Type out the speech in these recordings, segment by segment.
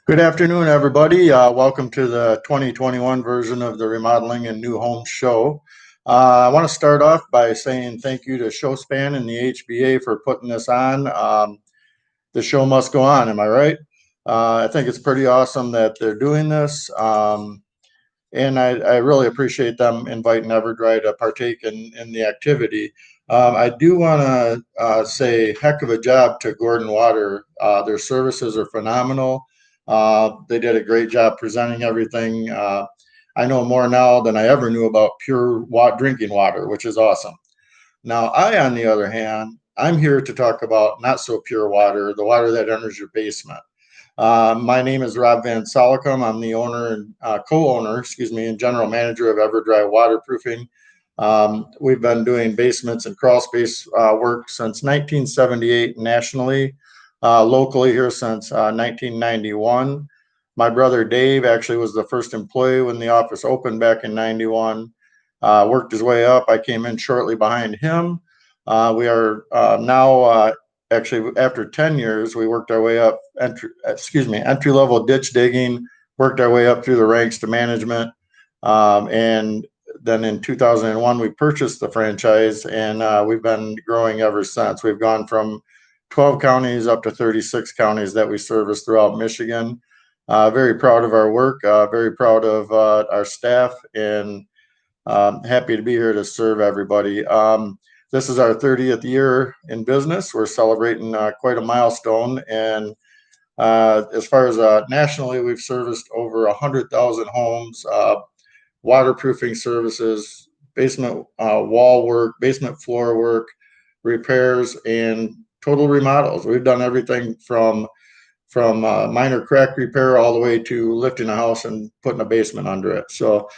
Good afternoon, everybody. Welcome to the 2021 version of the Remodeling and New Homes Show. I want to start off by saying thank you to ShowSpan and the HBA for putting this on. The show must go on, am I right? I think it's pretty awesome that they're doing this. And I really appreciate them inviting EverDry to partake in the activity. I do want to say heck of a job to Gordon Water. Their services are phenomenal. They did a great job presenting everything. I know more now than I ever knew about pure drinking water, which is awesome. Now, on the other hand, I'm here to talk about not so pure water, the water that enters your basement. My name is Rob Van Solicum. I'm the owner and co-owner, and general manager of EverDry Waterproofing. We've been doing basements and crawlspace work since 1978 nationally. Locally here since 1991. My brother Dave actually was the first employee when the office opened back in 91. Worked his way up. I came in shortly behind him. We are now actually after 10 years, we worked our way up, entry level ditch digging, worked our way up through the ranks to management. And then in 2001, we purchased the franchise, and we've been growing ever since. We've gone from 12 counties up to 36 counties that we service throughout Michigan. Very proud of our work, very proud of our staff, and happy to be here to serve everybody. This is our 30th year in business. We're celebrating quite a milestone. And as far as nationally, we've serviced over 100,000 homes, waterproofing services, basement wall work, basement floor work, repairs, and total remodels. We've done everything from minor crack repair all the way to lifting a house and putting a basement under it. So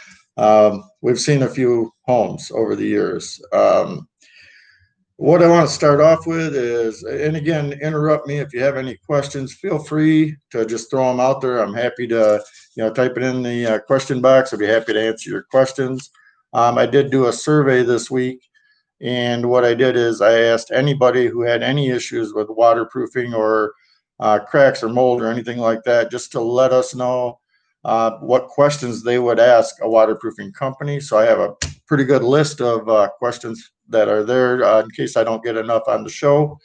we've seen a few homes over the years. What I want to start off with is, and again, interrupt me if you have any questions. Feel free to just throw them out there. I'm happy to, type it in the question box. I'd be happy to answer your questions. I did do a survey this week. And what I did is I asked anybody who had any issues with waterproofing or cracks or mold or anything like that, just to let us know what questions they would ask a waterproofing company. So I have a pretty good list of questions that are there in case I don't get enough on the show.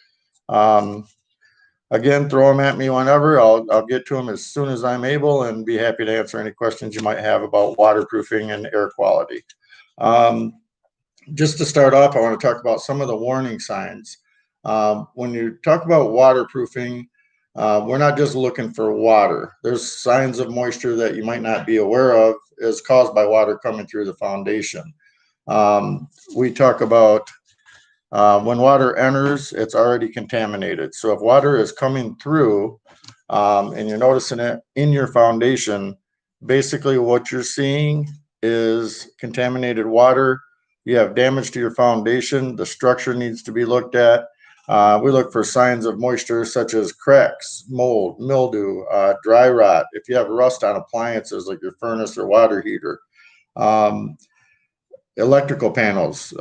Again, throw them at me whenever. I'll get to them as soon as I'm able and be happy to answer any questions you might have about waterproofing and air quality. Just to start off, I want to talk about some of the warning signs. When you talk about waterproofing, we're not just looking for water. There's signs of moisture that you might not be aware of is caused by water coming through the foundation. We talk about when water enters, it's already contaminated. So if water is coming through and you're noticing it in your foundation, basically what you're seeing is contaminated water. You have damage to your foundation. The structure needs to be looked at. We look for signs of moisture such as cracks, mold, mildew, dry rot. If you have rust on appliances like your furnace or water heater, electrical panels,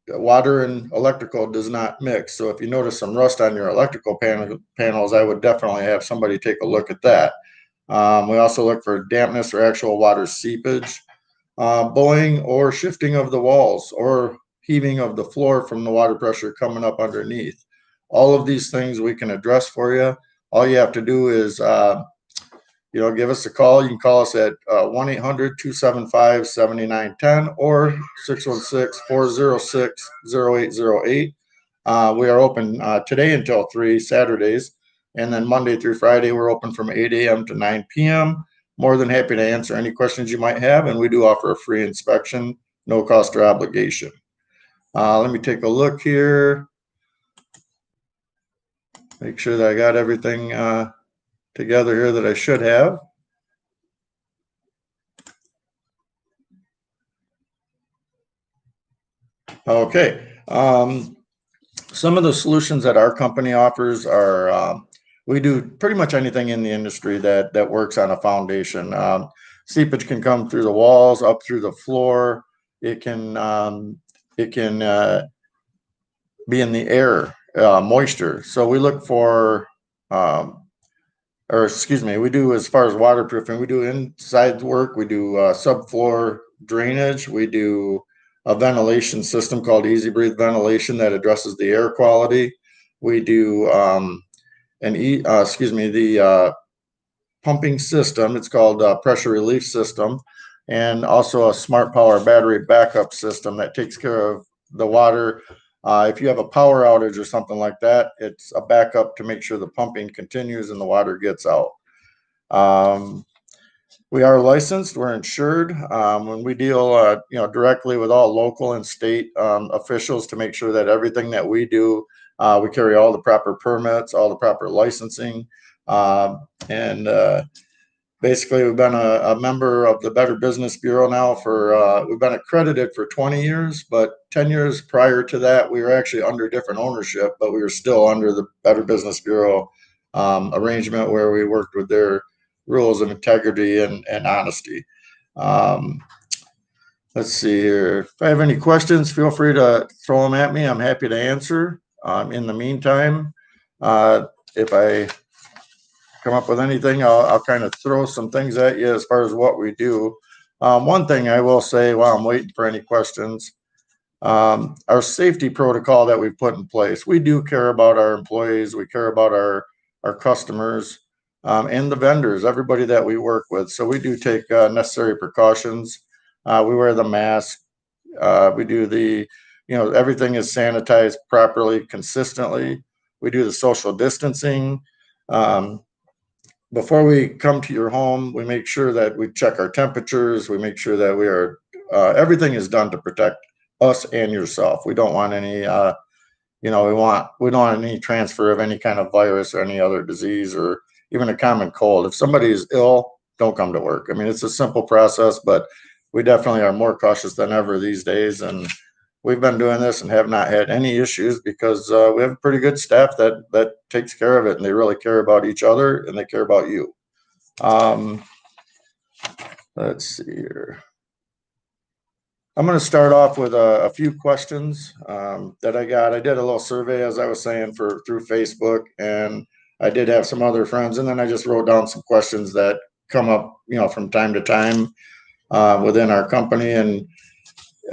water and electrical does not mix. So if you notice some rust on your electrical panels, I would definitely have somebody take a look at that. We also look for dampness or actual water seepage. Bowing or shifting of the walls or heaving of the floor from the water pressure coming up underneath. All of these things we can address for you. All you have to do is, give us a call. You can call us at 1-800-275-7910 or 616-406-0808. We are open today until 3 Saturdays, and then Monday through Friday, we're open from 8 a.m. to 9 p.m. More than happy to answer any questions you might have, and we do offer a free inspection, no cost or obligation. Let me take a look here. Make sure that I got everything together here that I should have. Okay. Some of the solutions that our company offers are we do pretty much anything in the industry that works on a foundation. Seepage can come through the walls, up through the floor. It can be in the air. moisture. So we look for, we do, as far as waterproofing, we do inside work, we do subfloor drainage, we do a ventilation system called Easy Breathe Ventilation that addresses the air quality. We do the pumping system. It's called pressure relief system, and also a smart power battery backup system that takes care of the water. If you have a power outage or something like that, it's a backup to make sure the pumping continues and the water gets out. We are licensed, we're insured. When we deal directly with all local and state officials to make sure that everything that we do, we carry all the proper permits, all the proper licensing. And basically, we've been a member of the Better Business Bureau now for, we've been accredited for 20 years, but 10 years prior to that, we were actually under different ownership, but we were still under the Better Business Bureau arrangement where we worked with their rules of integrity and honesty. Let's see here. If I have any questions, feel free to throw them at me. I'm happy to answer. In the meantime, if I come up with anything, I'll kind of throw some things at you as far as what we do. One thing I will say while I'm waiting for any questions, our safety protocol that we've put in place, we do care about our employees, we care about our customers, and the vendors, everybody that we work with. So we do take necessary precautions. We wear the mask. We do everything is sanitized properly, consistently. We do the social distancing. Before we come to your home, we make sure that we check our temperatures. We make sure that everything is done to protect us and yourself. We don't want any, we don't want any transfer of any kind of virus or any other disease or even a common cold. If somebody is ill, don't come to work. I mean, it's a simple process, but we definitely are more cautious than ever these days. And we've been doing this and have not had any issues because we have a pretty good staff that takes care of it, and they really care about each other and they care about you. Let's see here. I'm going to start off with a few questions that I got. I did a little survey, as I was saying, through Facebook, and I did have some other friends, and then I just wrote down some questions that come up, from time to time within our company. And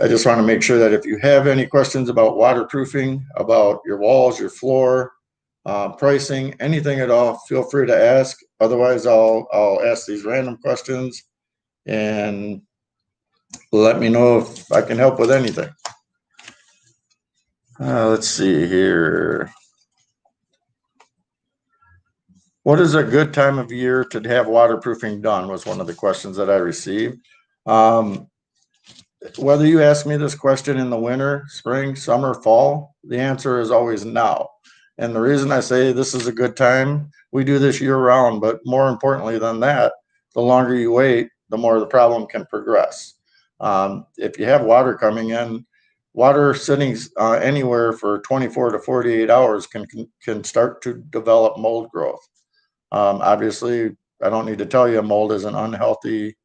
I just want to make sure that if you have any questions about waterproofing, about your walls, your floor, pricing, anything at all, feel free to ask. Otherwise, I'll ask these random questions and let me know if I can help with anything. Let's see here. What is a good time of year to have waterproofing done was one of the questions that I received. Whether you ask me this question in the winter, spring, summer, fall, the answer is always now. And the reason I say this is a good time, we do this year round, but more importantly than that, the longer you wait, the more the problem can progress. If you have water coming in, water sitting anywhere for 24 to 48 hours can start to develop mold growth. Obviously, I don't need to tell you, mold is an unhealthy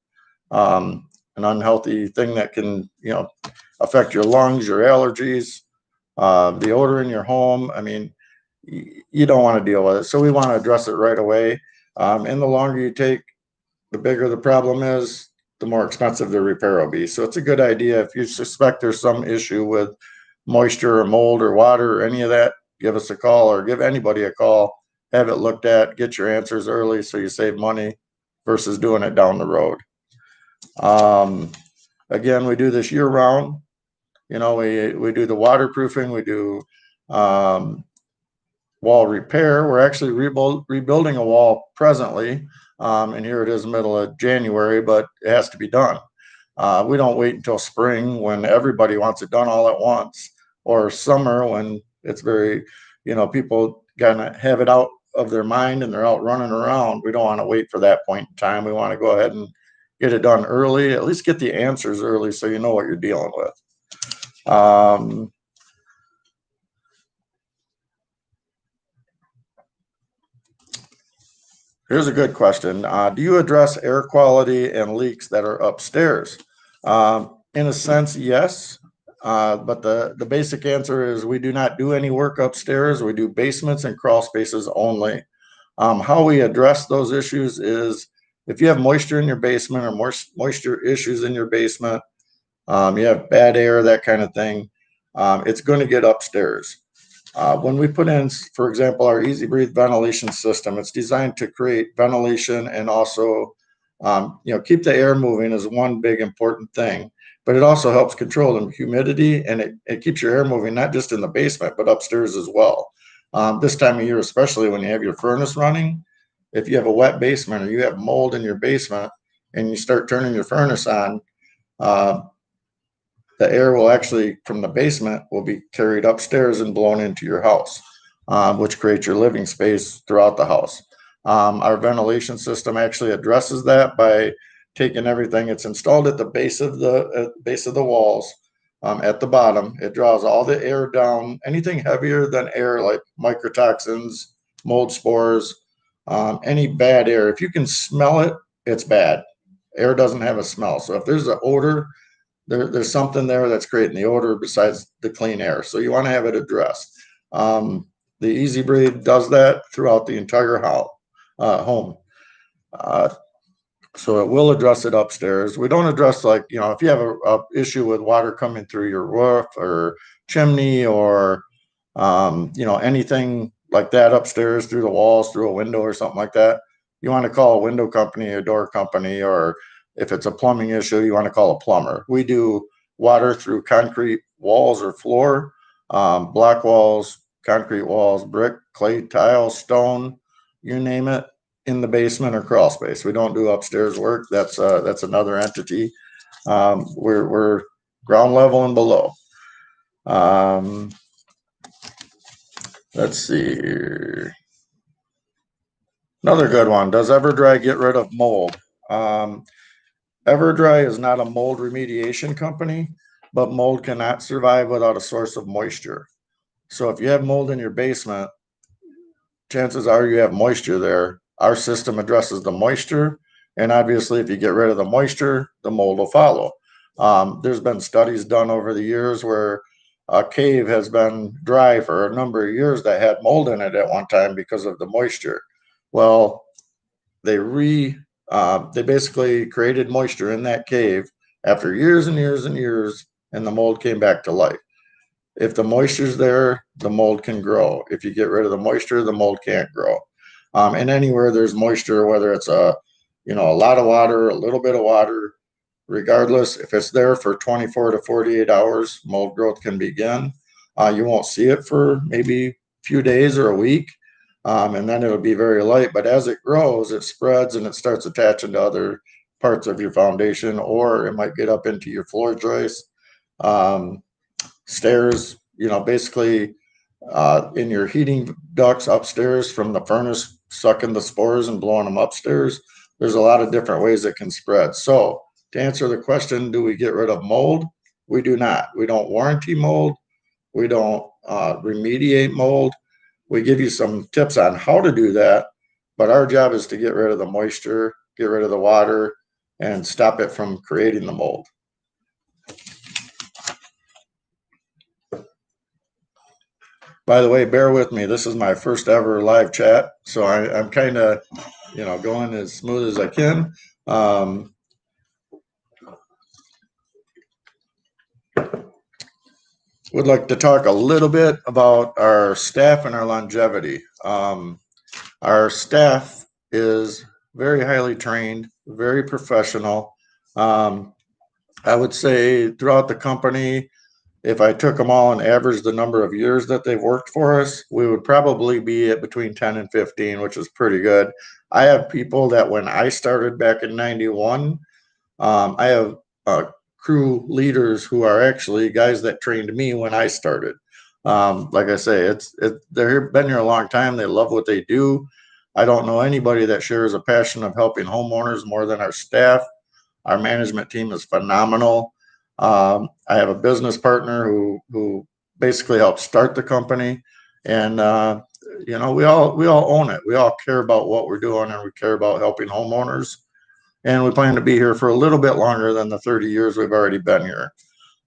thing that can, affect your lungs, your allergies, the odor in your home. I mean, you don't want to deal with it. So we want to address it right away. And the longer you take, the bigger the problem is, the more expensive the repair will be. So it's a good idea. If you suspect there's some issue with moisture or mold or water or any of that, give us a call or give anybody a call, have it looked at, get your answers early so you save money versus doing it down the road. Again, we do this year round. We do the waterproofing, we do wall repair. We're actually rebuilding a wall presently, and here it is middle of January, but it has to be done. We don't wait until spring when everybody wants it done all at once, or summer when it's very, people gotta have it out of their mind and they're out running around. We don't want to wait for that point in time. We want to go ahead and get it done early, at least get the answers early so you know what you're dealing with. Here's a good question. Do you address air quality and leaks that are upstairs? In a sense, yes. But the basic answer is we do not do any work upstairs. We do basements and crawl spaces only. How we address those issues is if you have moisture in your basement or moisture issues in your basement, you have bad air, that kind of thing, it's going to get upstairs. When we put in, for example, our Easy Breathe ventilation system, it's designed to create ventilation and also, keep the air moving is one big important thing. But it also helps control the humidity, and it keeps your air moving, not just in the basement, but upstairs as well. This time of year, especially when you have your furnace running, if you have a wet basement or you have mold in your basement and you start turning your furnace on, uh, the air will actually from the basement will be carried upstairs and blown into your house, which creates your living space throughout the house. Our ventilation system actually addresses that by taking everything. It's installed at the base of the walls. At the bottom, it draws all the air down. Anything heavier than air, like microtoxins, mold spores, any bad air. If you can smell it, it's bad. Air doesn't have a smell. So if there's an odor, there's something there that's creating the odor besides the clean air. So you want to have it addressed. The Easy Breathe does that throughout the entire home. So it will address it upstairs. We don't address, like, if you have a issue with water coming through your roof or chimney or, anything like that upstairs through the walls, through a window or something like that, you want to call a window company, a door company, or if it's a plumbing issue, you want to call a plumber. We do water through concrete walls or floor, block walls, concrete walls, brick, clay, tile, stone, you name it, in the basement or crawl space. We don't do upstairs work. That's another entity. We're ground level and below. Let's see here. Another good one. Does EverDry get rid of mold? EverDry is not a mold remediation company, but mold cannot survive without a source of moisture. So if you have mold in your basement, chances are you have moisture there. Our system addresses the moisture, and obviously if you get rid of the moisture, the mold will follow. There's been studies done over the years where a cave has been dry for a number of years that had mold in it at one time because of the moisture. Well, they basically created moisture in that cave after years and years and years, and the mold came back to life. If the moisture's there, the mold can grow. If you get rid of the moisture, the mold can't grow. And anywhere there's moisture, whether it's a lot of water, a little bit of water, regardless, if it's there for 24 to 48 hours, mold growth can begin. You won't see it for maybe a few days or a week, and then it'll be very light. But as it grows, it spreads and it starts attaching to other parts of your foundation, or it might get up into your floor joists, stairs, basically in your heating ducts upstairs from the furnace, sucking the spores and blowing them upstairs. There's a lot of different ways it can spread. So to answer the question, do we get rid of mold? We do not. We don't warranty mold. We don't remediate mold. We give you some tips on how to do that, but our job is to get rid of the moisture, get rid of the water, and stop it from creating the mold. By the way, bear with me. This is my first ever live chat, so I'm kind of, going as smooth as I can. Would like to talk a little bit about our staff and our longevity. Our staff is very highly trained, very professional. I would say throughout the company, if I took them all and averaged the number of years that they've worked for us, we would probably be at between 10 and 15, which is pretty good. I have people that when I started back in 91, I have crew leaders who are actually guys that trained me when I started. Like I say, they've been here a long time. They love what they do. I don't know anybody that shares a passion of helping homeowners more than our staff. Our management team is phenomenal. I have a business partner who basically helped start the company, and we all own it. We all care about what we're doing, and we care about helping homeowners. And we plan to be here for a little bit longer than the 30 years we've already been here.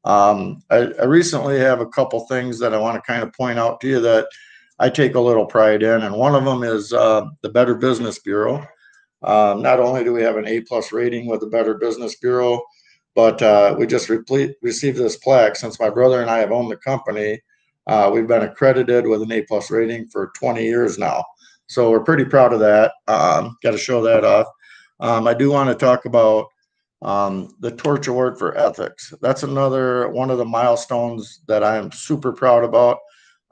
I recently have a couple things that I want to kind of point out to you that I take a little pride in, and one of them is the Better Business Bureau. Not only do we have an A+ rating with the Better Business Bureau, but we just received this plaque. Since my brother and I have owned the company, we've been accredited with an A+ rating for 20 years now. So we're pretty proud of that. Got to show that off. I do want to talk about the Torch Award for Ethics. That's another one of the milestones that I am super proud about.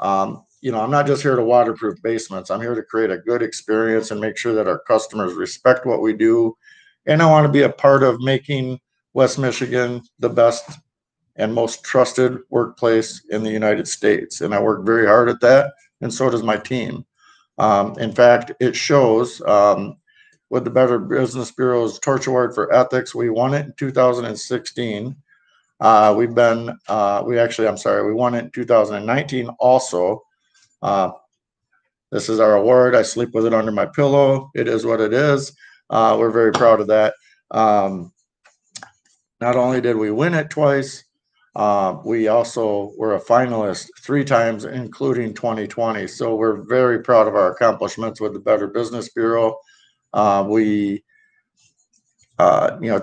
I'm not just here to waterproof basements. I'm here to create a good experience and make sure that our customers respect what we do. And I want to be a part of making West Michigan the best and most trusted workplace in the United States. And I work very hard at that, and so does my team. In fact, it shows with the Better Business Bureau's Torch Award for Ethics. We won it in 2016. We won it in 2019 also. This is our award. I sleep with it under my pillow. It is what it is. We're very proud of that. Not only did we win it twice, we also were a finalist 3 times, including 2020. So we're very proud of our accomplishments with the Better Business Bureau. We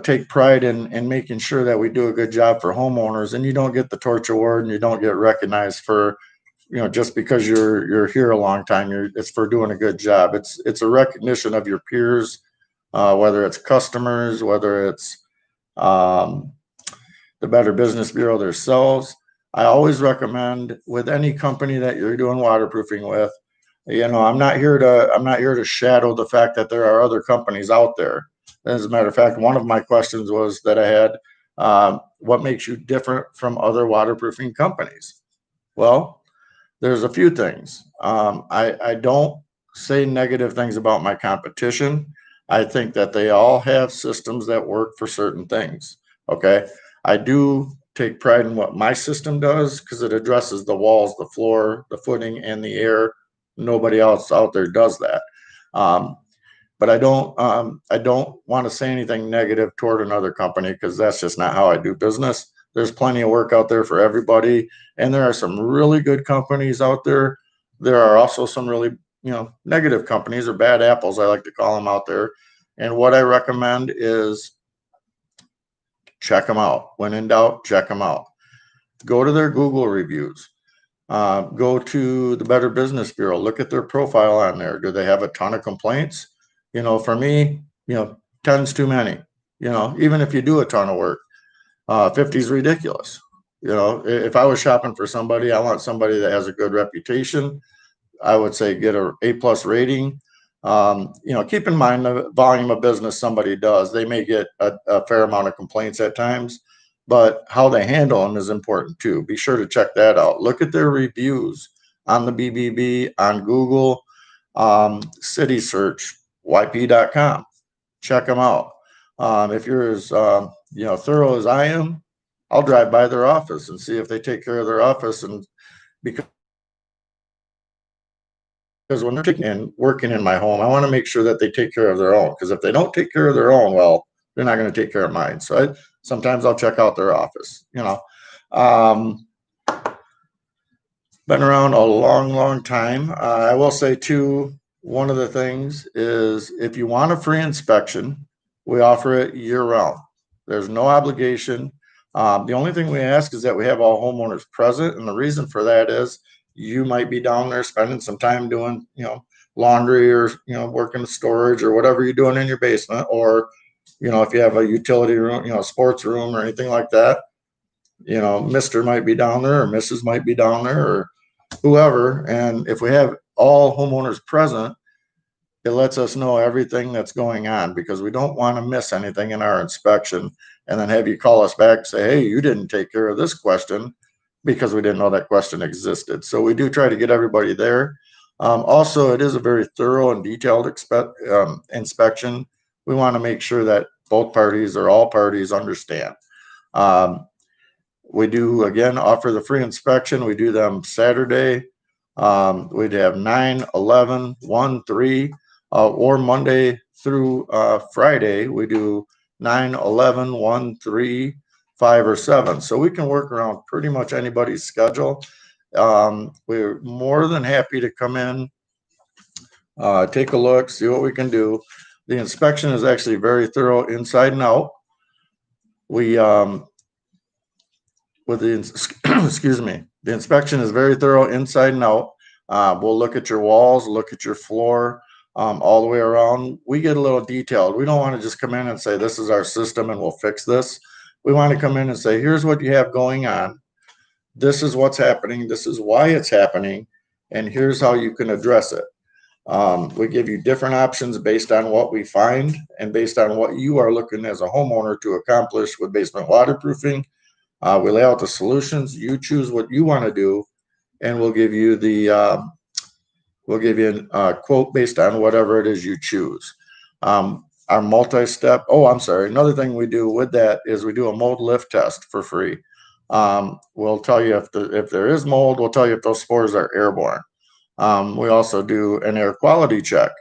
take pride in making sure that we do a good job for homeowners, and you don't get the Torch Award and you don't get recognized for, just because you're here a long time. It's for doing a good job. It's a recognition of your peers, whether it's customers, whether it's the Better Business Bureau themselves. I always recommend with any company that you're doing waterproofing with, I'm not here to shadow the fact that there are other companies out there. As a matter of fact, one of my questions was that I had, what makes you different from other waterproofing companies? Well, there's a few things. I don't say negative things about my competition. I think that they all have systems that work for certain things. Okay. I do take pride in what my system does because it addresses the walls, the floor, the footing, and the air. Nobody else out there does that. But I don't want to say anything negative toward another company because that's just not how I do business. There's plenty of work out there for everybody, and there are some really good companies out there. There are also some really, negative companies or bad apples, I like to call them, out there. And what I recommend is check them out. When in doubt, check them out. Go to their Google reviews. Go to the Better Business Bureau. Look at their profile on there. Do they have a ton of complaints? For me, 10's too many. Even if you do a ton of work, 50 is ridiculous. If I was shopping for somebody, I want somebody that has a good reputation. I would say get a A+ rating. Keep in mind the volume of business somebody does. They may get a fair amount of complaints at times, but how they handle them is important too. Be sure to check that out. Look at their reviews on the BBB, on Google, City Search, YP.com. Check them out. If you're as thorough as I am, I'll drive by their office and see if they take care of their office, and because when they're taking and working in my home, I want to make sure that they take care of their own. Because if they don't take care of their own, well, they're not going to take care of mine. So sometimes I'll check out their office. Been around a long, long time. I will say too, one of the things is if you want a free inspection, we offer it year round. There's no obligation. The only thing we ask is that we have all homeowners present, and the reason for that is you might be down there spending some time doing, laundry or, working storage or whatever you're doing in your basement, or, if you have a utility room, sports room or anything like that, Mr. might be down there or Mrs. might be down there or whoever. And if we have all homeowners present, it lets us know everything that's going on, because we don't want to miss anything in our inspection and then have you call us back and say, hey, you didn't take care of this question, because we didn't know that question existed. So we do try to get everybody there. Also, it is a very thorough and detailed inspection. We want to make sure that both parties or all parties understand. We do, again, offer the free inspection. We do them Saturday. We'd have 9, 11, 1, 3, or Monday through Friday. We do 9, 11, 1, 3, 5 or 7. So we can work around pretty much anybody's schedule. We're more than happy to come in, take a look, see what we can do. The inspection is actually very thorough inside and out. We, with the, excuse me, the inspection is very thorough inside and out. We'll look at your walls, look at your floor, all the way around. We get a little detailed. We don't want to just come in and say, this is our system and we'll fix this. We want to come in and say, here's what you have going on. This is what's happening. This is why it's happening. And here's how you can address it. We give you different options based on what we find and based on what you are looking as a homeowner to accomplish with basement waterproofing. We lay out the solutions. You choose what you want to do, and we'll give you a quote based on whatever it is you choose. Our multi-step. Oh, I'm sorry. Another thing we do with that is we do a mold lift test for free. We'll tell you if there is mold. We'll tell you if those spores are airborne. We also do an air quality check.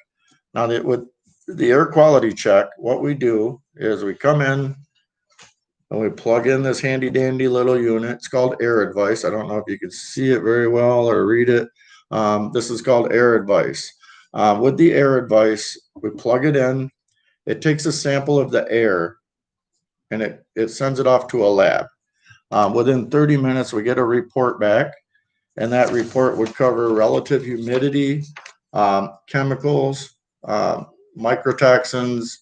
Now, with the air quality check, what we do is we come in and we plug in this handy dandy little unit. It's called EverDry. I don't know if you can see it very well or read it. This is called EverDry. With the EverDry, we plug it in. It takes a sample of the air and it sends it off to a lab. Within 30 minutes, we get a report back, and that report would cover relative humidity, chemicals, microtoxins,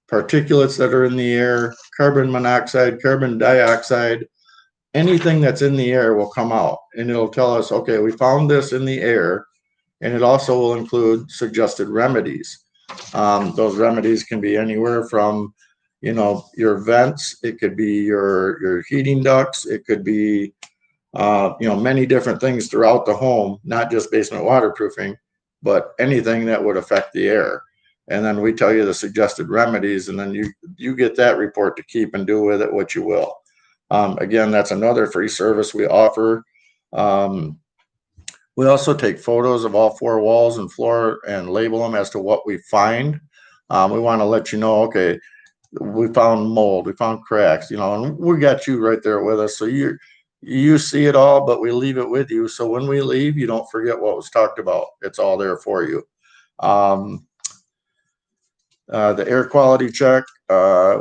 particulates that are in the air, carbon monoxide, carbon dioxide, anything that's in the air will come out, and it'll tell us, okay, we found this in the air, and it also will include suggested remedies. Those remedies can be anywhere from, your vents, it could be your heating ducts, it could be, many different things throughout the home, not just basement waterproofing, but anything that would affect the air. And then we tell you the suggested remedies, and then you get that report to keep and do with it what you will. Again, that's another free service we offer. We also take photos of all 4 walls and floor and label them as to what we find. We want to let you know, okay, we found mold, we found cracks, and we got you right there with us. So you see it all, but we leave it with you. So when we leave, you don't forget what was talked about. It's all there for you. The air quality check,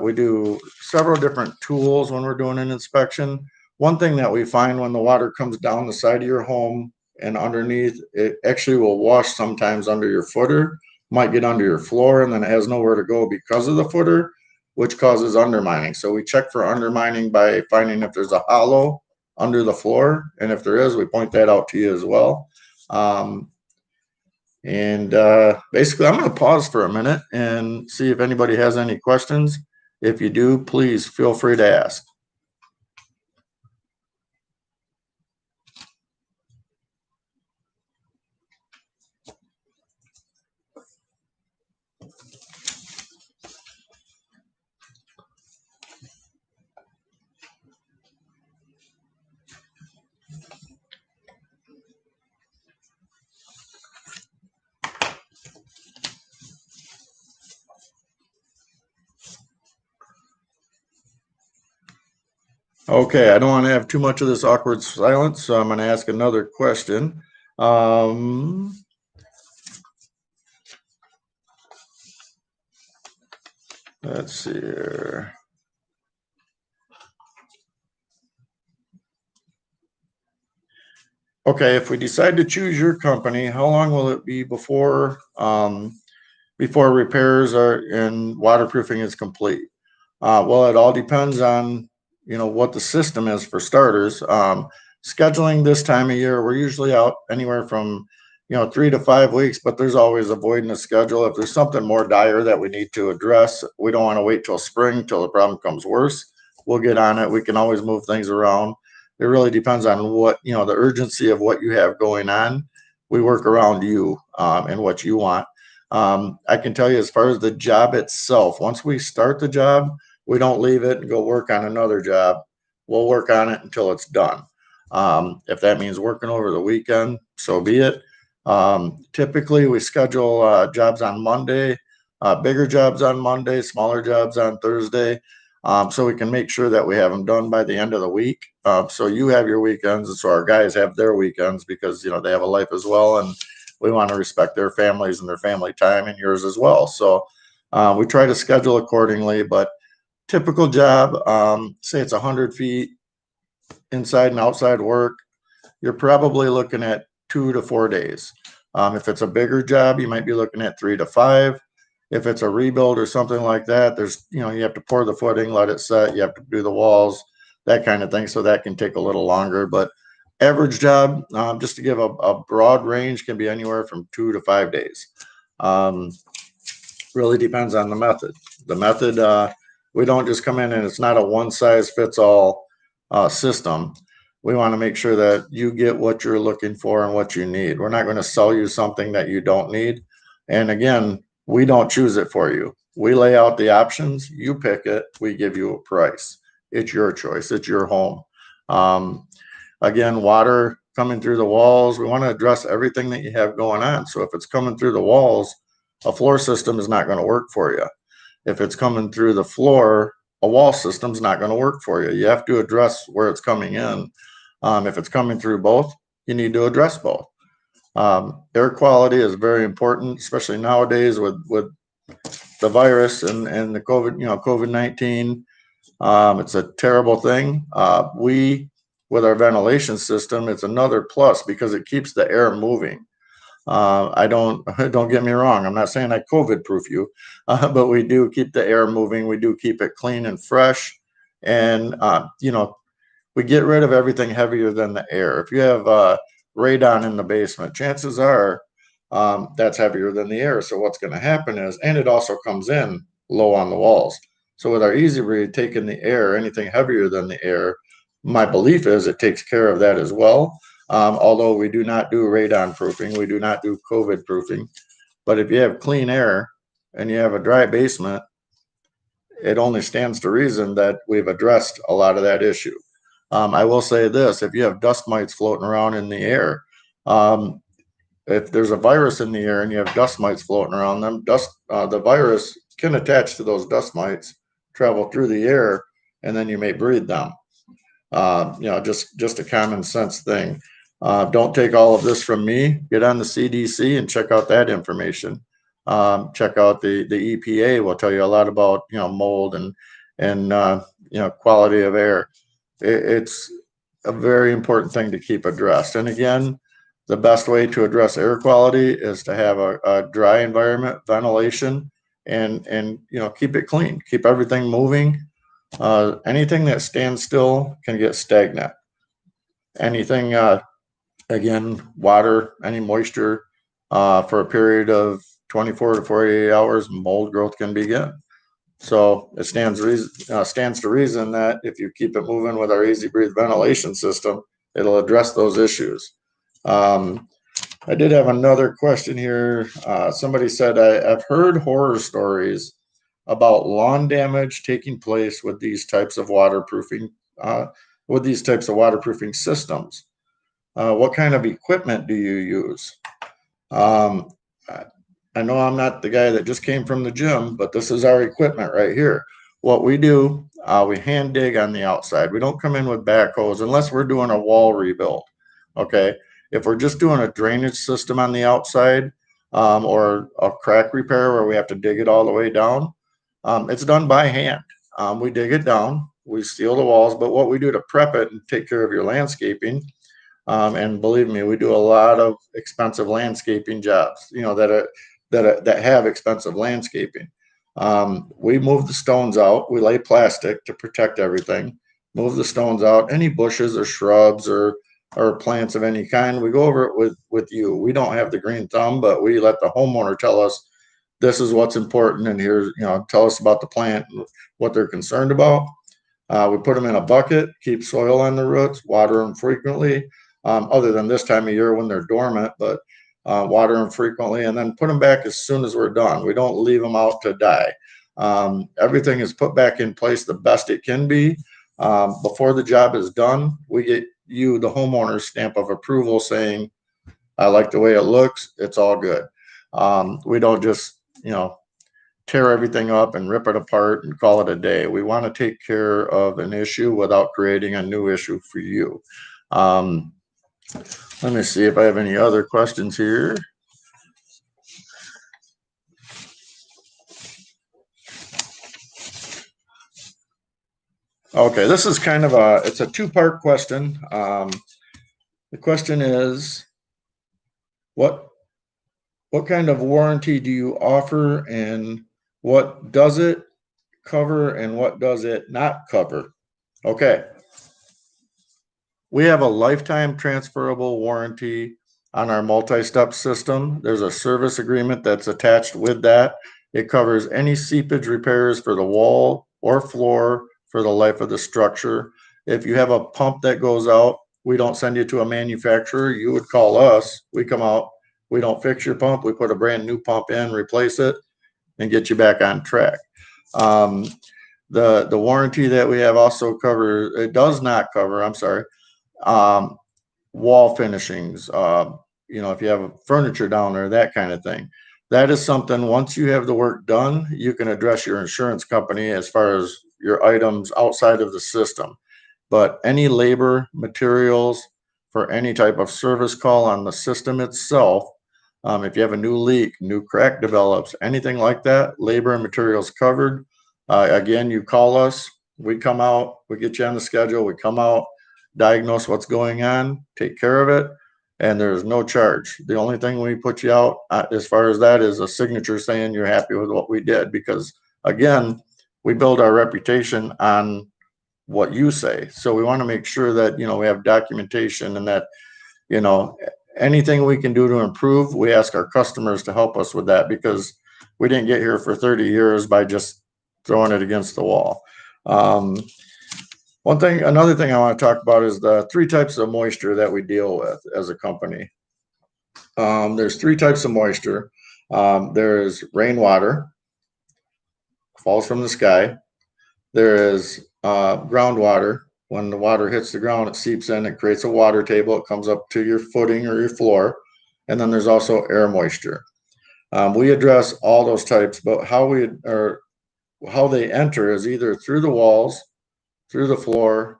we do several different tools when we're doing an inspection. One thing that we find when the water comes down the side of your home and underneath, it actually will wash sometimes under your footer, might get under your floor, and then it has nowhere to go because of the footer, which causes undermining. So we check for undermining by finding if there's a hollow under the floor, and if there is, we point that out to you as well. Basically, I'm going to pause for a minute and see if anybody has any questions. If you do, please feel free to ask. Okay, I don't want to have too much of this awkward silence, so I'm going to ask another question. Let's see here. Okay, if we decide to choose your company, how long will it be before repairs are and waterproofing is complete? Well, it all depends on what the system is for starters. Scheduling this time of year, we're usually out anywhere from 3 to 5 weeks, but there's always avoiding a schedule. If there's something more dire that we need to address, we don't want to wait till spring till the problem comes worse. We'll get on it. We can always move things around. It really depends on what the urgency of what you have going on. We work around you and what you want. I can tell you, as far as the job itself, once we start the job, we don't leave it and go work on another job. We'll work on it until it's done. If that means working over the weekend, so be it. Typically, we schedule jobs on Monday, bigger jobs on Monday, smaller jobs on Thursday. so we can make sure that we have them done by the end of the week. So you have your weekends, and so our guys have their weekends, because they have a life as well, and we want to respect their families and their family time, and yours as well. So we try to schedule accordingly. But typical job, say it's 100 feet inside and outside work, you're probably looking at 2 to 4 days. If it's a bigger job, you might be looking at 3 to 5. If it's a rebuild or something like that, there's, you have to pour the footing, let it set, you have to do the walls, that kind of thing. So that can take a little longer. But average job, just to give a broad range, can be anywhere from 2 to 5 days. Really depends on the method. The method, we don't just come in and it's not a one size fits all system. We want to make sure that you get what you're looking for and what you need. We're not going to sell you something that you don't need. And again, we don't choose it for you. We lay out the options, you pick it, we give you a price. It's your choice, it's your home. Again, water coming through the walls, we want to address everything that you have going on. So if it's coming through the walls, a floor system is not going to work for you. If it's coming through the floor, a wall system is not going to work for you. You have to address where it's coming in. If it's coming through both, you need to address both. Air quality is very important, especially nowadays with the virus and the COVID-19. It's a terrible thing. With our ventilation system, it's another plus because it keeps the air moving. Don't get me wrong. I'm not saying I COVID proof you, but we do keep the air moving. We do keep it clean and fresh. And, we get rid of everything heavier than the air. If you have radon in the basement, chances are that's heavier than the air. So what's going to happen is, and it also comes in low on the walls. So with our EverDry taking the air, anything heavier than the air, my belief is it takes care of that as well. Although we do not do radon proofing, we do not do COVID proofing. But if you have clean air and you have a dry basement, it only stands to reason that we've addressed a lot of that issue. I will say this, if you have dust mites floating around in the air, if there's a virus in the air and you have dust mites floating around them, the virus can attach to those dust mites, travel through the air, and then you may breathe them. Just a common sense thing. Don't take all of this from me. Get on the CDC and check out that information. Check out the EPA will tell you a lot about mold and quality of air. It's a very important thing to keep addressed. And again, the best way to address air quality is to have a dry environment, ventilation, and keep it clean, keep everything moving. Anything that stands still can get stagnant. Anything, again, water, any moisture for a period of 24 to 48 hours, mold growth can begin. So it stands to reason that if you keep it moving with our Easy Breathe ventilation system, it'll address those issues. I did have another question here. Somebody said, I've heard horror stories about lawn damage taking place with these types of waterproofing systems. What kind of equipment do you use? I know I'm not the guy that just came from the gym, but this is our equipment right here. What we do, we hand dig on the outside. We don't come in with backhoes unless we're doing a wall rebuild. Okay. If we're just doing a drainage system on the outside, or a crack repair where we have to dig it all the way down, it's done by hand. We dig it down, we seal the walls, but what we do to prep it and take care of your landscaping, and believe me, we do a lot of expensive landscaping jobs, that have expensive landscaping. We move the stones out. We lay plastic to protect everything. Move the stones out. Any bushes or shrubs or plants of any kind, we go over it with you. We don't have the green thumb, but we let the homeowner tell us this is what's important, and here's tell us about the plant, what they're concerned about. We put them in a bucket, keep soil on the roots, water them frequently. Other than this time of year when they're dormant, but water them frequently, and then put them back as soon as we're done. We don't leave them out to die. Everything is put back in place the best it can be. Before the job is done, we get you, the homeowner's stamp of approval saying, I like the way it looks, it's all good. We don't just, tear everything up and rip it apart and call it a day. We want to take care of an issue without creating a new issue for you. Let me see if I have any other questions here. Okay, this is kind of it's a two-part question. The question is, what kind of warranty do you offer, and what does it cover and what does it not cover? Okay. We have a lifetime transferable warranty on our multi-step system. There's a service agreement that's attached with that. It covers any seepage repairs for the wall or floor for the life of the structure. If you have a pump that goes out, we don't send you to a manufacturer. You would call us. We come out. We don't fix your pump. We put a brand new pump in, replace it, and get you back on track. The warranty that we have also covers, it does not cover, I'm sorry, wall finishings, if you have furniture down there, that kind of thing. That is something, once you have the work done, you can address your insurance company as far as your items outside of the system. But any labor, materials for any type of service call on the system itself, if you have a new leak, new crack develops, anything like that, labor and materials covered. Again, you call us, we come out, we get you on the schedule, we come out, diagnose what's going on, take care of it, and there's no charge. The only thing we put you out as far as that is a signature saying you're happy with what we did, because again, we build our reputation on what you say. So we want to make sure that, we have documentation, and that, anything we can do to improve, we ask our customers to help us with that, because we didn't get here for 30 years by just throwing it against the wall. Another thing I want to talk about is the 3 types of moisture that we deal with as a company. There's 3 types of moisture. There's rainwater, falls from the sky. There is groundwater. When the water hits the ground, it seeps in, it creates a water table, it comes up to your footing or your floor. And then there's also air moisture. We address all those types, but how they enter is either through the walls, through the floor,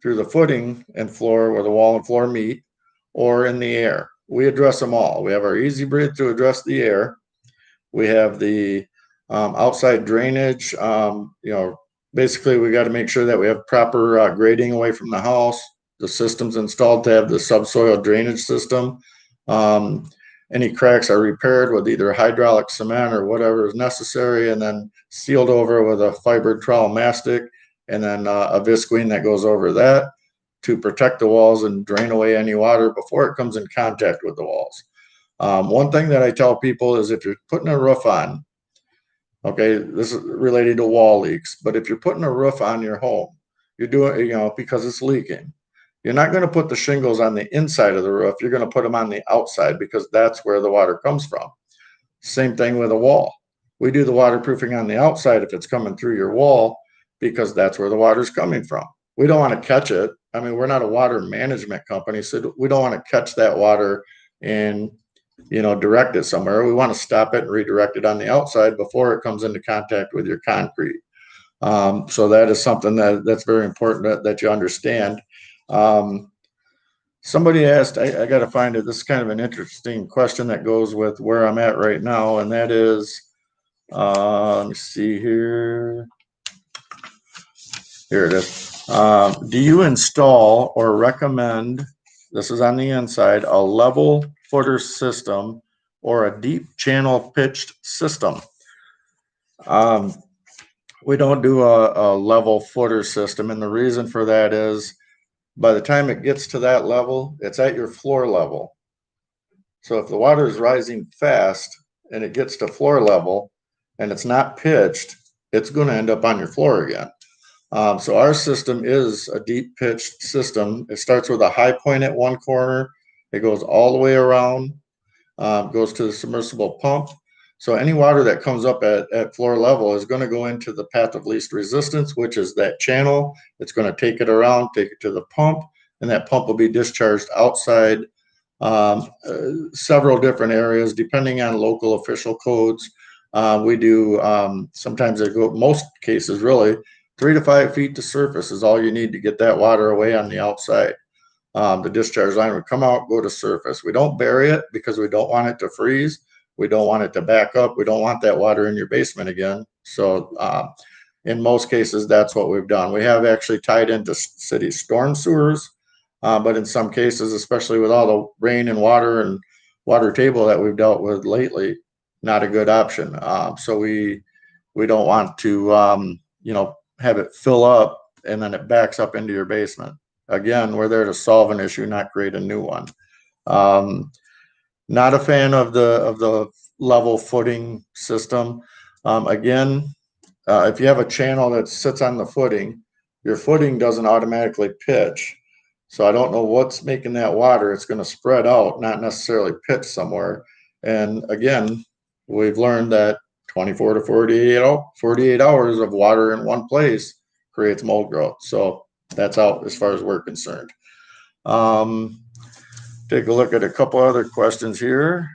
through the footing and floor where the wall and floor meet, or in the air. We address them all. We have our Easy Breathe to address the air. We have the outside drainage. Basically, we got to make sure that we have proper grading away from the house. The system's installed to have the subsoil drainage system. Any cracks are repaired with either hydraulic cement or whatever is necessary, and then sealed over with a fiber trowel mastic, and then a visqueen that goes over that to protect the walls and drain away any water before it comes in contact with the walls. One thing that I tell people is, if you're putting a roof on, okay, this is related to wall leaks, but if you're putting a roof on your home, you're doing, because it's leaking. You're not going to put the shingles on the inside of the roof. You're going to put them on the outside, because that's where the water comes from. Same thing with a wall. We do the waterproofing on the outside if it's coming through your wall, because that's where the water's coming from. We don't want to catch it. I mean, we're not a water management company, so we don't want to catch that water and direct it somewhere. We want to stop it and redirect it on the outside before it comes into contact with your concrete. So that is something that's very important that you understand. Somebody asked, I got to find it. This is kind of an interesting question that goes with where I'm at right now, and that is, let me see here. Here it is. Do you install or recommend, this is on the inside, a level footer system or a deep channel pitched system? We don't do a level footer system, and the reason for that is, by the time it gets to that level, it's at your floor level. So if the water is rising fast and it gets to floor level and it's not pitched, it's going to end up on your floor again. So our system is a deep pitched system. It starts with a high point at one corner. It goes all the way around, goes to the submersible pump. So any water that comes up at floor level is going to go into the path of least resistance, which is that channel. It's going to take it around, take it to the pump, and that pump will be discharged outside several different areas, depending on local official codes. We do, sometimes they go, most cases really, 3 to 5 feet to surface is all you need to get that water away on the outside. The discharge line would come out, go to surface. We don't bury it because we don't want it to freeze. We don't want it to back up. We don't want that water in your basement again. So in most cases, that's what we've done. We have actually tied into city storm sewers, but in some cases, especially with all the rain and water table that we've dealt with lately, not a good option. So we don't want to have it fill up and then it backs up into your basement. Again, we're there to solve an issue, not create a new one. Not a fan of the level footing system. Again, if you have a channel that sits on the footing, your footing doesn't automatically pitch. So I don't know what's making that water. It's going to spread out, not necessarily pitch somewhere. And again, we've learned that 24 to 48 hours of water in one place creates mold growth. So that's out as far as we're concerned. Take a look at a couple other questions here.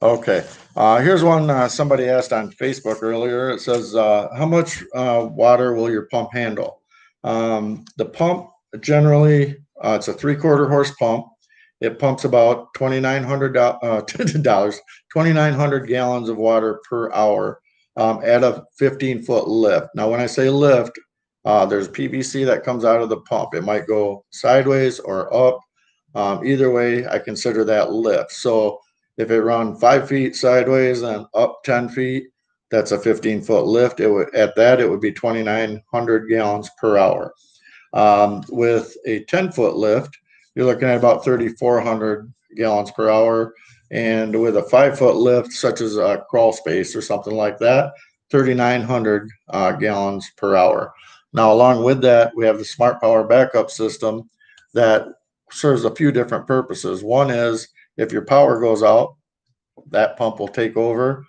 Okay, here's one somebody asked on Facebook earlier. It says, how much water will your pump handle? The pump generally, it's a 3/4 horse pump. It pumps about $2,900 gallons of water per hour at a 15-foot lift. Now, when I say lift, there's PVC that comes out of the pump. It might go sideways or up. Either way, I consider that lift. So if it runs 5 feet sideways and up 10 feet, that's a 15-foot lift. It would be 2,900 gallons per hour. With a 10-foot lift, you're looking at about 3,400 gallons per hour. And with a 5-foot lift, such as a Crawlspace or something like that, 3,900 gallons per hour. Now, along with that, we have the Smart Power backup system that serves a few different purposes. One is if your power goes out, that pump will take over,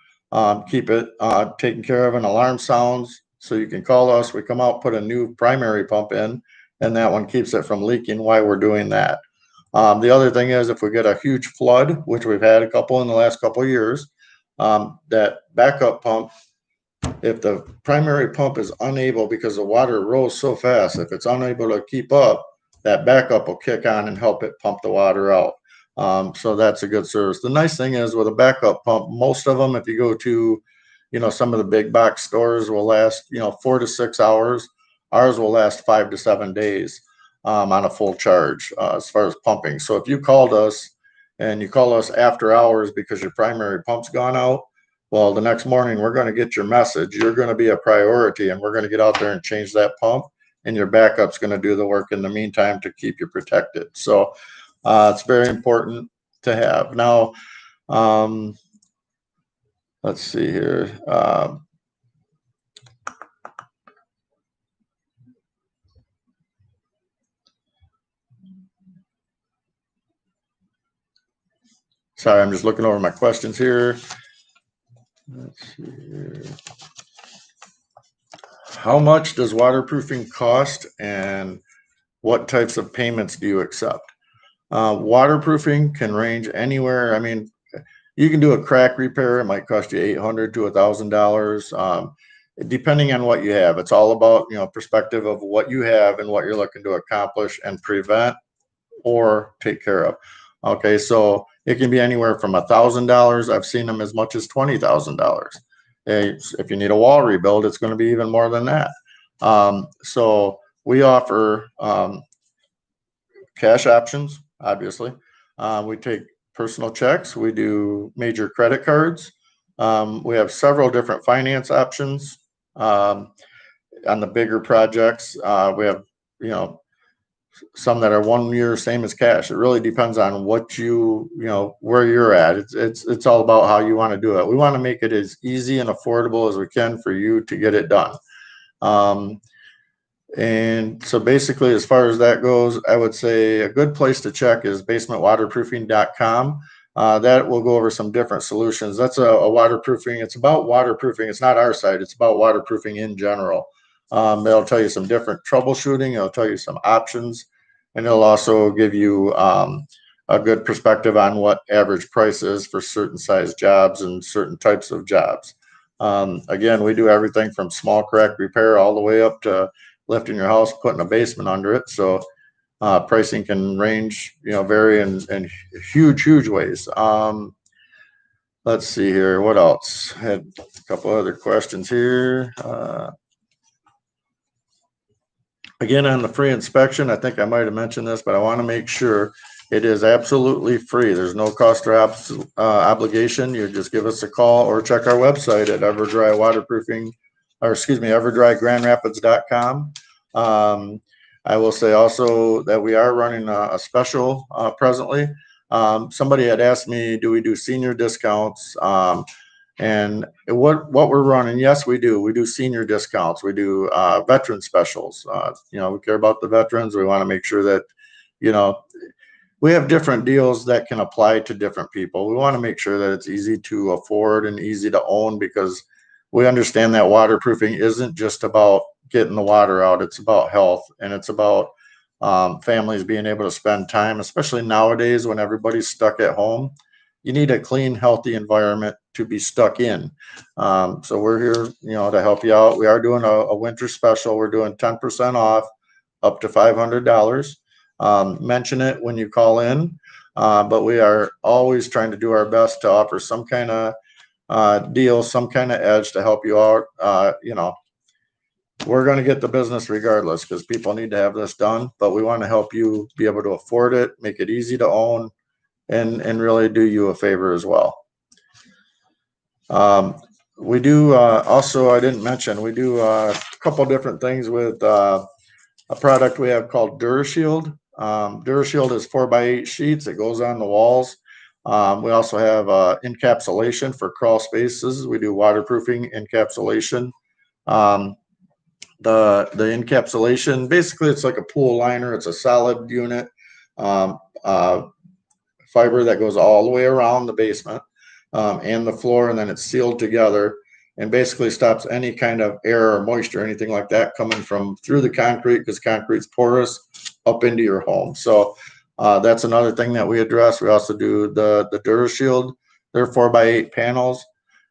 keep it taken care of, and alarm sounds. So you can call us. We come out, put a new primary pump in, and that one keeps it from leaking while we're doing that. The other thing is if we get a huge flood, which we've had a couple in the last couple of years, that backup pump, if the primary pump is unable, because the water rose so fast, if it's unable to keep up, that backup will kick on and help it pump the water out. So that's a good service. The nice thing is with a backup pump, most of them, if you go to, some of the big box stores, will last, 4 to 6 hours. Ours will last 5 to 7 days on a full charge as far as pumping. So if you called us and you call us after hours because your primary pump's gone out, well, the next morning we're going to get your message. You're going to be a priority, and we're going to get out there and change that pump, and your backup's going to do the work in the meantime to keep you protected. So it's very important to have. Now, let's see here. Sorry, I'm just looking over my questions here. Let's see here. How much does waterproofing cost, and what types of payments do you accept? Waterproofing can range anywhere. I mean, you can do a crack repair. It might cost you $800 to $1,000, depending on what you have. It's all about, perspective of what you have and what you're looking to accomplish and prevent or take care of. Okay, so it can be anywhere from $1,000. I've seen them as much as $20,000. If you need a wall rebuild, it's going to be even more than that. So we offer cash options, obviously. We take personal checks. We do major credit cards. We have several different finance options on the bigger projects. We have, some that are 1 year, same as cash. It really depends on what where you're at. It's all about how you want to do it. We want to make it as easy and affordable as we can for you to get it done. And so basically, as far as that goes, I would say a good place to check is basementwaterproofing.com. That will go over some different solutions. That's a waterproofing. It's about waterproofing. It's not our site. It's about waterproofing in general. It'll tell you some different troubleshooting. It'll tell you some options, and it'll also give you a good perspective on what average price is for certain size jobs and certain types of jobs. Again, we do everything from small crack repair all the way up to lifting your house, putting a basement under it. So pricing can range, vary in huge ways. Let's see here. What else? Had a couple other questions here. Again, on the free inspection, I think I might have mentioned this, but I want to make sure it is absolutely free. There's no cost or obligation. You just give us a call or check our website at EverDry Waterproofing, or excuse me, EverDryGrandRapids.com. I will say also that we are running a special presently. Somebody had asked me, do we do senior discounts? And what we're running, yes, we do. We do senior discounts. We do veteran specials. We care about the veterans. We want to make sure that, we have different deals that can apply to different people. We want to make sure that it's easy to afford and easy to own, because we understand that waterproofing isn't just about getting the water out. It's about health, and it's about families being able to spend time, especially nowadays when everybody's stuck at home. You need a clean, healthy environment to be stuck in. So we're here, to help you out. We are doing a winter special. We're doing 10% off up to $500. Mention it when you call in. But we are always trying to do our best to offer some kind of deal, some kind of edge to help you out. We're going to get the business regardless, because people need to have this done, but we want to help you be able to afford it, make it easy to own, and really do you a favor as well. We do also, I didn't mention, we do a couple different things with a product we have called Durashield. Durashield is 4x8 sheets. It goes on the walls. We also have encapsulation for crawl spaces. We do waterproofing encapsulation. The encapsulation, basically it's like a pool liner. It's a solid unit, fiber that goes all the way around the basement and the floor, and then it's sealed together and basically stops any kind of air or moisture or anything like that coming from through the concrete, because concrete's porous, up into your home. So that's another thing that we address. We also do the Durashield. They're 4x8 panels.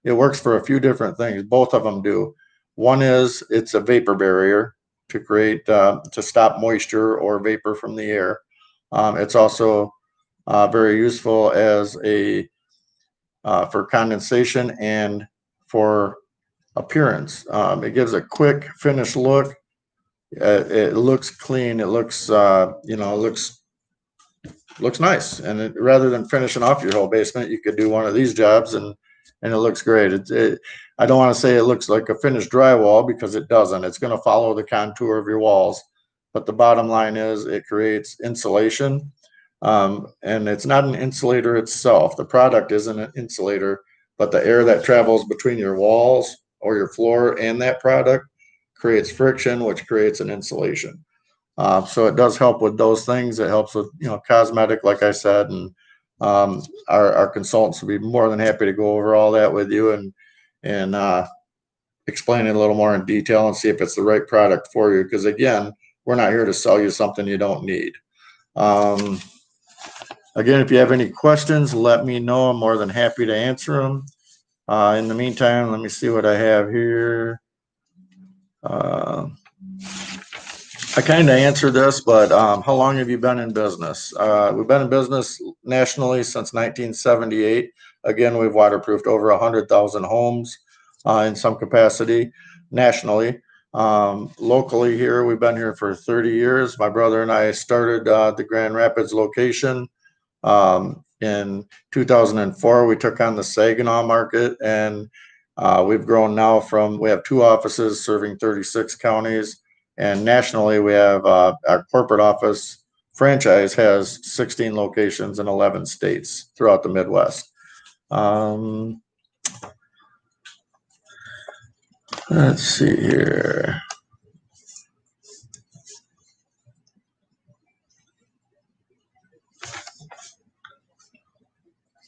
It works for a few different things. Both of them do. One is it's a vapor barrier to create to stop moisture or vapor from the air. It's also very useful as a for condensation and for appearance. It gives a quick finished look. It looks clean. It looks looks nice. And rather than finishing off your whole basement, you could do one of these jobs and it looks great. I don't want to say it looks like a finished drywall, because it doesn't. It's going to follow the contour of your walls. But the bottom line is it creates insulation. And it's not an insulator itself. The product isn't an insulator, but the air that travels between your walls or your floor and that product creates friction, which creates an insulation. So it does help with those things. It helps with, cosmetic, like I said, and our consultants will be more than happy to go over all that with you and explain it a little more in detail and see if it's the right product for you. Because again, we're not here to sell you something you don't need. Again, if you have any questions, let me know. I'm more than happy to answer them. In the meantime, let me see what I have here. I kind of answered this, but how long have you been in business? We've been in business nationally since 1978. Again, we've waterproofed over 100,000 homes in some capacity nationally. Locally here, we've been here for 30 years. My brother and I started the Grand Rapids location in 2004. We took on the Saginaw market, and we've grown now we have 2 offices serving 36 counties. And nationally, we have our corporate office franchise has 16 locations in 11 states throughout the Midwest. Let's see here.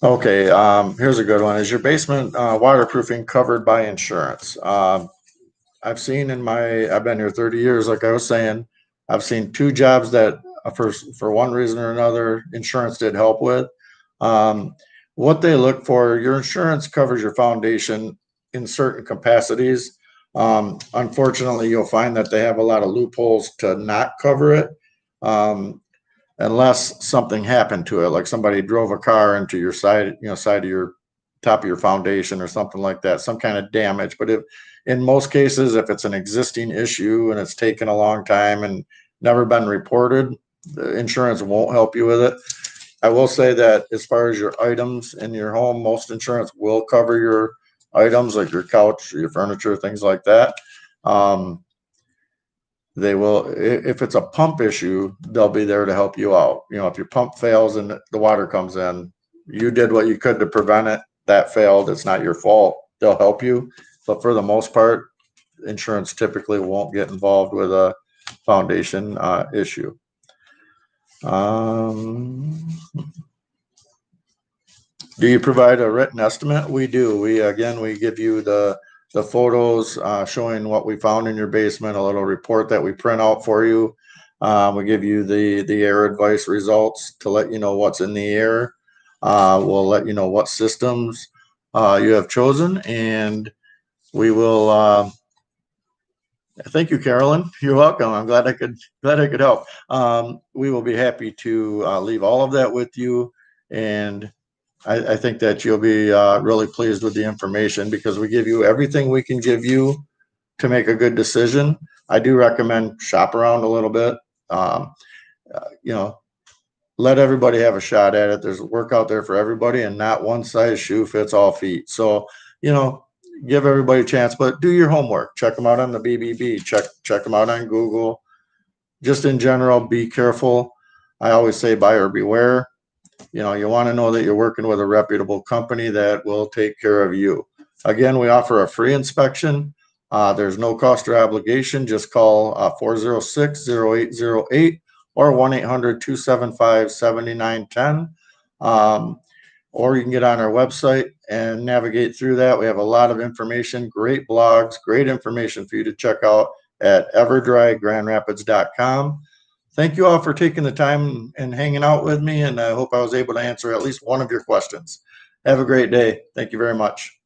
Okay, here's a good one. Is your basement waterproofing covered by insurance? I've seen I've been here 30 years, like I was saying, I've seen two jobs that for one reason or another, insurance did help with. Um, what they look for, your insurance covers your foundation in certain capacities. Unfortunately, you'll find that they have a lot of loopholes to not cover it. Unless something happened to it, like somebody drove a car into your side of your top of your foundation or something like that, some kind of damage. But if in most cases, if it's an existing issue and it's taken a long time and never been reported, the insurance won't help you with it. I will say that as far as your items in your home, most insurance will cover your items like your couch, your furniture, things like that. Um, they will, if it's a pump issue, they'll be there to help you out. If your pump fails and the water comes in, you did what you could to prevent it. That failed. It's not your fault. They'll help you. But for the most part, insurance typically won't get involved with a foundation issue. Do you provide a written estimate? We do. We give you the photos showing what we found in your basement, a little report that we print out for you. We give you the air advice results to let you know what's in the air. We'll let you know what systems you have chosen, and we will. Thank you, Carolyn. You're welcome. I'm glad I could help. We will be happy to leave all of that with you, and I think that you'll be really pleased with the information because we give you everything we can give you to make a good decision. I do recommend shop around a little bit. Um, you know, let everybody have a shot at it. There's work out there for everybody, and not one size shoe fits all feet. So, give everybody a chance, but do your homework. Check them out on the BBB. Check them out on Google. Just in general, be careful. I always say buyer beware. You want to know that you're working with a reputable company that will take care of you. Again, we offer a free inspection. There's no cost or obligation. Just call 406-0808 or 1-800-275-7910. Or you can get on our website and navigate through that. We have a lot of information, great blogs, great information for you to check out at EverDryGrandRapids.com. Thank you all for taking the time and hanging out with me, and I hope I was able to answer at least one of your questions. Have a great day. Thank you very much.